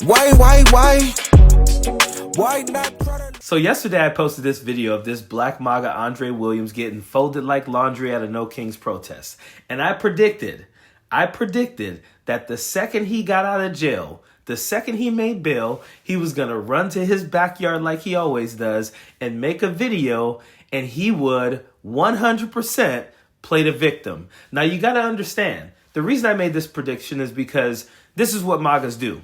Why not try to... So yesterday I posted this video of this black MAGA Andre Williams getting folded like laundry at a No Kings protest. And I predicted that the second he got out of jail, the second he made bail, he was going to run to his backyard like he always does and make a video, and he would 100% play the victim. Now you got to understand, the reason I made this prediction is because this is what MAGAs do.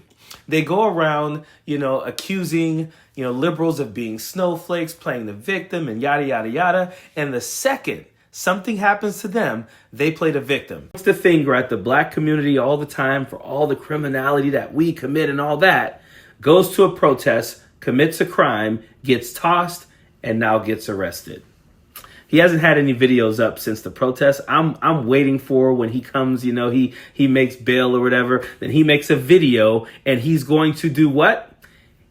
They go around, accusing, liberals of being snowflakes, playing the victim, and yada, yada, yada. And the second something happens to them, they play the victim. Puts the finger at the black community all the time for all the criminality that we commit and all that. Goes to a protest, commits a crime, gets tossed, and now gets arrested. He hasn't had any videos up since the protest. I'm waiting for when he comes, he makes bail or whatever. Then he makes a video and he's going to do what?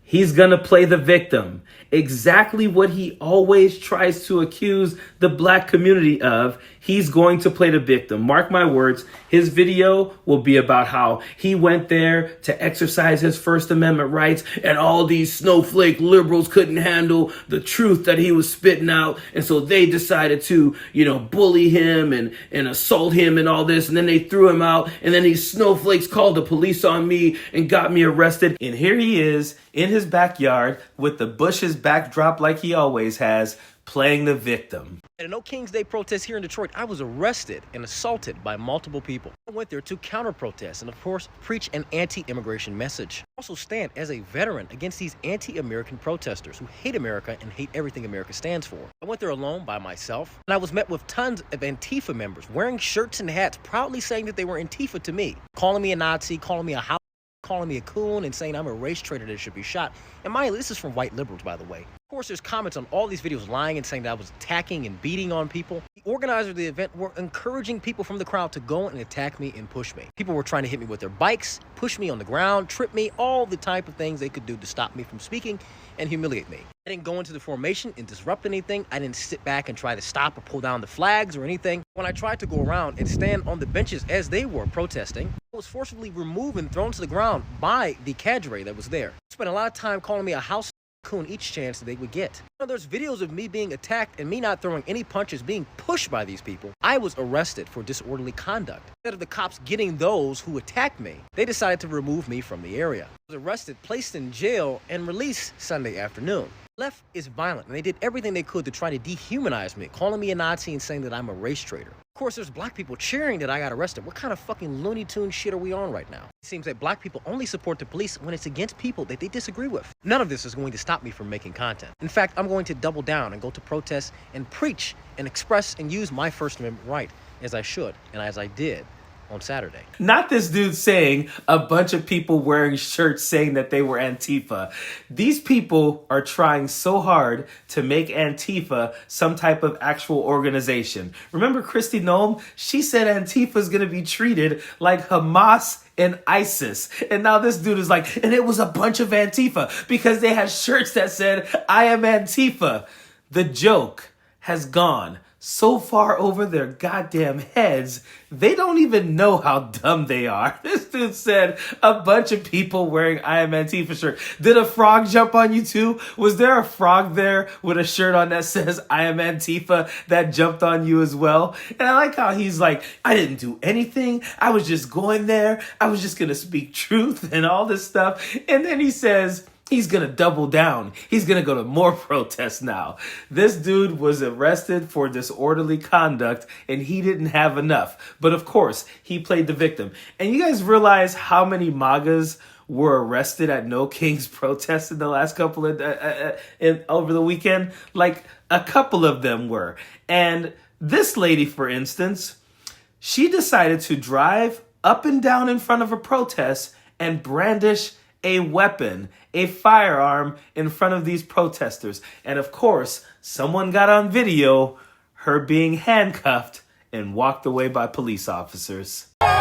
He's going to play the victim. Exactly what he always tries to accuse the black community of. He's going to play the victim. Mark my words, his video will be about how he went there to exercise his First Amendment rights and all these snowflake liberals couldn't handle the truth that he was spitting out. And so they decided to, bully him and assault him and all this. And then they threw him out. And then these snowflakes called the police on me and got me arrested. And here he is in his backyard with the bushes backdrop like he always has, playing the victim. At a No Kings Day protest here in Detroit, I was arrested and assaulted by multiple people. I went there to counter-protest and, of course, preach an anti-immigration message. I also stand as a veteran against these anti-American protesters who hate America and hate everything America stands for. I went there alone by myself, and I was met with tons of Antifa members wearing shirts and hats, proudly saying that they were Antifa to me, calling me a Nazi, calling me a house, calling me a coon, and saying I'm a race traitor that should be shot. And mind you, this is from white liberals, by the way. Of course, there's comments on all these videos lying and saying that I was attacking and beating on people. The organizers of the event were encouraging people from the crowd to go and attack me and push me. People were trying to hit me with their bikes, push me on the ground, trip me, all the type of things they could do to stop me from speaking and humiliate me. I didn't go into the formation and disrupt anything. I didn't sit back and try to stop or pull down the flags or anything. When I tried to go around and stand on the benches as they were protesting, I was forcibly removed and thrown to the ground by the cadre that was there. They spent a lot of time calling me a house coon each chance that they would get. There's videos of me being attacked and me not throwing any punches, being pushed by these people. I was arrested for disorderly conduct. Instead of the cops getting those who attacked me, they decided to remove me from the area. I was arrested, placed in jail, and released Sunday afternoon. Left is violent, and they did everything they could to try to dehumanize me, calling me a Nazi and saying that I'm a race traitor. Of course, there's black people cheering that I got arrested. What kind of fucking Looney Tune shit are we on right now? It seems that black people only support the police when it's against people that they disagree with. None of this is going to stop me from making content. In fact, I'm going to double down and go to protests and preach and express and use my First Amendment right, as I should and as I did on Saturday. Not this dude saying a bunch of people wearing shirts saying that they were Antifa. These people are trying so hard to make Antifa some type of actual organization. Remember Kristi Noem? She said Antifa is going to be treated like Hamas and ISIS. And now this dude is like, and it was a bunch of Antifa because they had shirts that said, I am Antifa. The joke has gone so far over their goddamn heads, they don't even know how dumb they are. This dude said a bunch of people wearing I am Antifa shirt. Did a frog jump on you too? Was there a frog there with a shirt on that says I am Antifa that jumped on you as well? And I like how he's like, I didn't do anything. I was just going there. I was just going to speak truth and all this stuff. And then he says, he's going to double down. He's going to go to more protests now. This dude was arrested for disorderly conduct and he didn't have enough. But of course, he played the victim. And you guys realize how many MAGAs were arrested at No Kings protests in the last couple of over the weekend? Like a couple of them were. And this lady, for instance, she decided to drive up and down in front of a protest and brandish a weapon, a firearm in front of these protesters. And of course, someone got on video her being handcuffed and walked away by police officers. Peaceful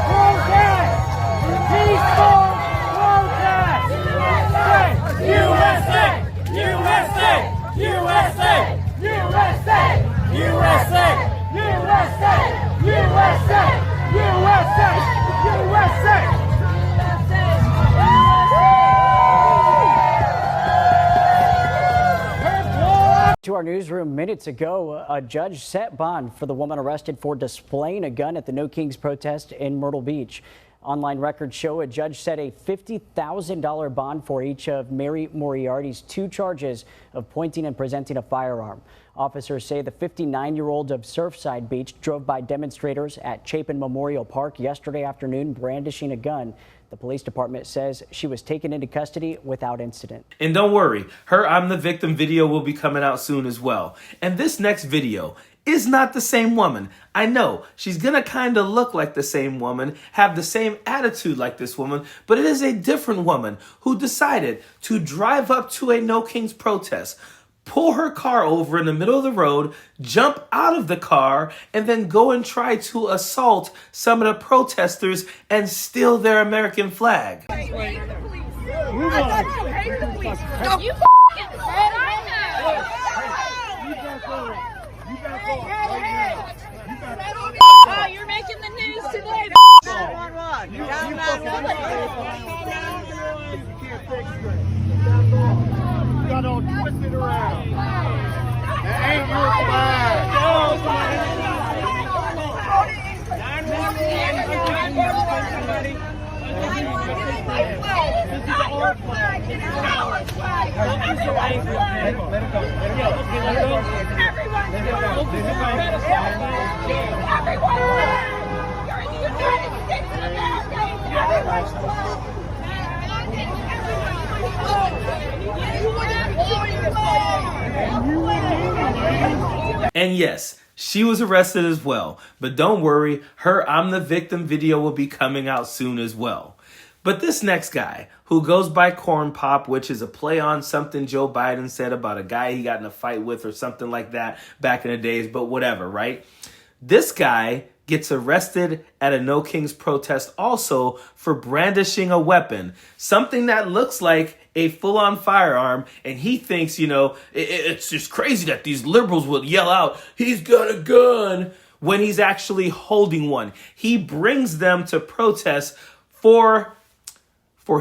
protest! Peaceful protest! USA! USA! USA! USA! USA! USA! USA! newsroom minutes ago, a judge set bond for the woman arrested for displaying a gun at the No Kings protest in Myrtle Beach. Online records show a judge set a $50,000 bond for each of Mary Moriarty's 2 charges of pointing and presenting a firearm. Officers say the 59-year-old of Surfside Beach drove by demonstrators at Chapin Memorial Park yesterday afternoon brandishing a gun. The police department says she was taken into custody without incident. And don't worry, her I'm the Victim video will be coming out soon as well. And this next video is not the same woman. I know she's gonna kind of look like the same woman, have the same attitude like this woman, but it is a different woman who decided to drive up to a No Kings protest, pull her car over in the middle of the road, jump out of the car, and then go and try to assault some of the protesters and steal their American flag. Move on. You Oh, you're making the news today. You got all twisted around. That ain't your flag. This is our flag. Let it go. Everyone, you're in the United States of America. And yes, she was arrested as well. But don't worry, her I'm the Victim video will be coming out soon as well. But this next guy, who goes by Corn Pop, which is a play on something Joe Biden said about a guy he got in a fight with or something like that back in the days, but whatever, right? This guy gets arrested at a No Kings protest also for brandishing a weapon, something that looks like a full-on firearm, and he thinks, it's just crazy that these liberals will yell out, "He's got a gun," when he's actually holding one. He brings them to protest for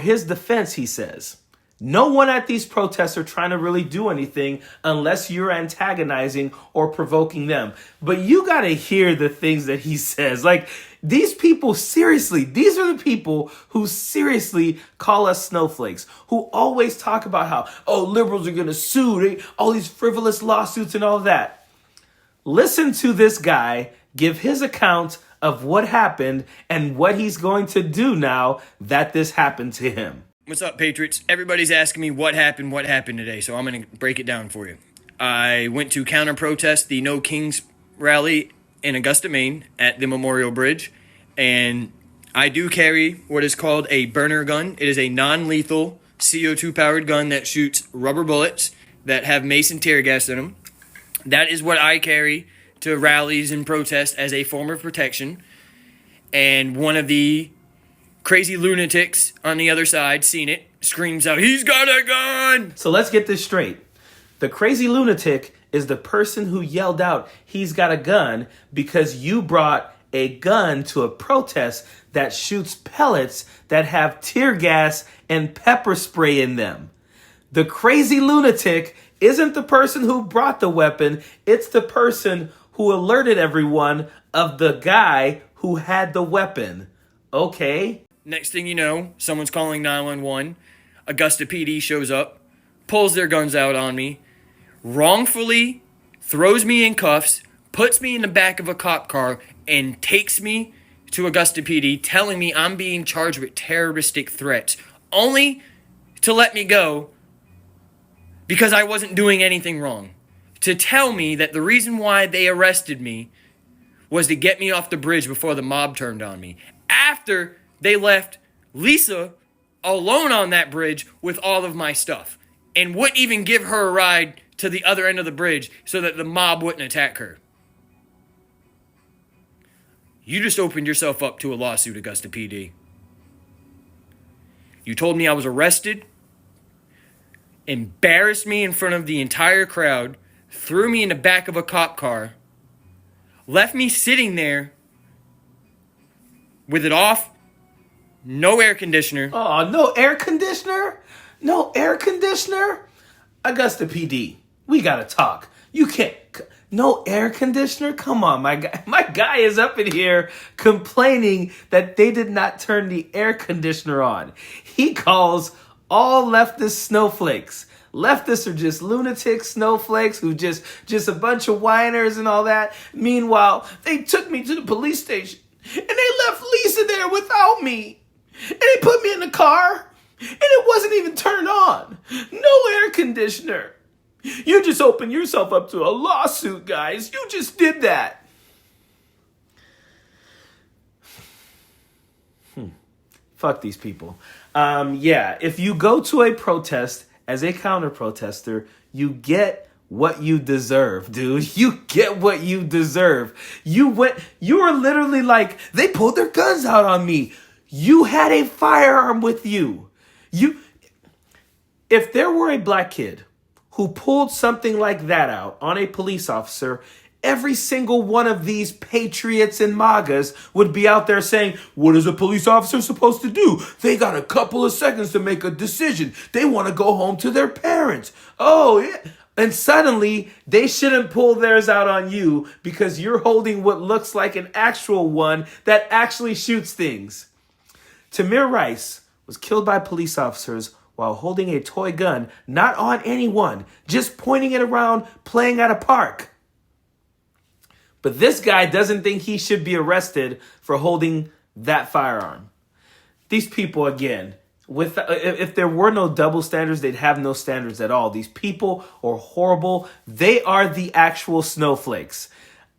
his defense, he says. No one at these protests are trying to really do anything unless you're antagonizing or provoking them. But you got to hear the things that he says. Like, these people, seriously, these are the people who seriously call us snowflakes, who always talk about how, liberals are going to sue, all these frivolous lawsuits and all that. Listen to this guy give his account of what happened and what he's going to do now that this happened to him. What's up, Patriots? Everybody's asking me what happened today, so I'm going to break it down for you. I went to counter-protest the No Kings rally in Augusta, Maine at the Memorial Bridge, and I do carry what is called a burner gun. It is a non-lethal CO2-powered gun that shoots rubber bullets that have mason tear gas in them. That is what I carry to rallies and protests as a form of protection, and one of the crazy lunatics on the other side, seen it, screams out, "He's got a gun!" So let's get this straight. The crazy lunatic is the person who yelled out, "He's got a gun," because you brought a gun to a protest that shoots pellets that have tear gas and pepper spray in them. The crazy lunatic isn't the person who brought the weapon. It's the person who alerted everyone of the guy who had the weapon. Okay? Next thing you know, someone's calling 911. Augusta PD shows up, pulls their guns out on me, wrongfully throws me in cuffs, puts me in the back of a cop car, and takes me to Augusta PD, telling me I'm being charged with terroristic threats, only to let me go because I wasn't doing anything wrong. To tell me that the reason why they arrested me was to get me off the bridge before the mob turned on me. After they left Lisa alone on that bridge with all of my stuff and wouldn't even give her a ride to the other end of the bridge so that the mob wouldn't attack her. You just opened yourself up to a lawsuit, Augusta PD. You told me I was arrested, embarrassed me in front of the entire crowd, threw me in the back of a cop car, left me sitting there with it off, no air conditioner. Oh, no air conditioner? No air conditioner? Augusta PD, we gotta talk. You can't. No air conditioner? Come on, my guy. My guy is up in here complaining that they did not turn the air conditioner on. He calls all leftist snowflakes. Leftists are just lunatic snowflakes who just a bunch of whiners and all that. Meanwhile, they took me to the police station and they left Lisa there without me. And they put me in the car and it wasn't even turned on. No air conditioner. You just opened yourself up to a lawsuit, guys. You just did that. Fuck these people. Yeah, if you go to a protest as a counter-protester, you get what you deserve, dude. You get what you deserve. You were literally like, they pulled their guns out on me. You had a firearm with you. If there were a black kid who pulled something like that out on a police officer, every single one of these patriots and MAGAs would be out there saying, what is a police officer supposed to do? They got a couple of seconds to make a decision. They want to go home to their parents. Oh, yeah. And suddenly, they shouldn't pull theirs out on you because you're holding what looks like an actual one that actually shoots things. Tamir Rice was killed by police officers while holding a toy gun, not on anyone, just pointing it around, playing at a park. But this guy doesn't think he should be arrested for holding that firearm. These people, again, if there were no double standards, they'd have no standards at all. These people are horrible. They are the actual snowflakes.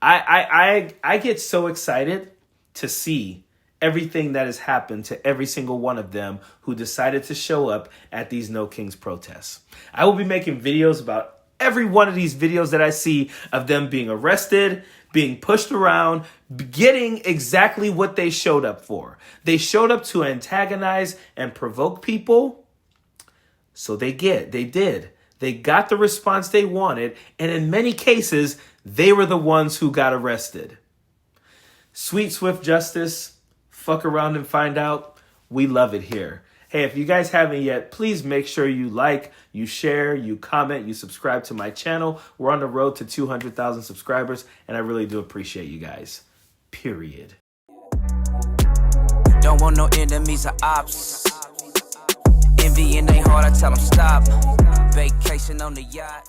I get so excited to see everything that has happened to every single one of them who decided to show up at these No Kings protests. I will be making videos about every one of these videos that I see of them being arrested, being pushed around, getting exactly what they showed up for. They showed up to antagonize and provoke people. So they did. They got the response they wanted. And in many cases, they were the ones who got arrested. Sweet, swift justice. Fuck around and find out. We love it here. Hey, if you guys haven't yet, please make sure you like, you share, you comment, you subscribe to my channel. We're on the road to 200,000 subscribers, and I really do appreciate you guys. Period. Don't want no enemies or ops. Envy in their heart, I tell them stop. Vacation on the yacht.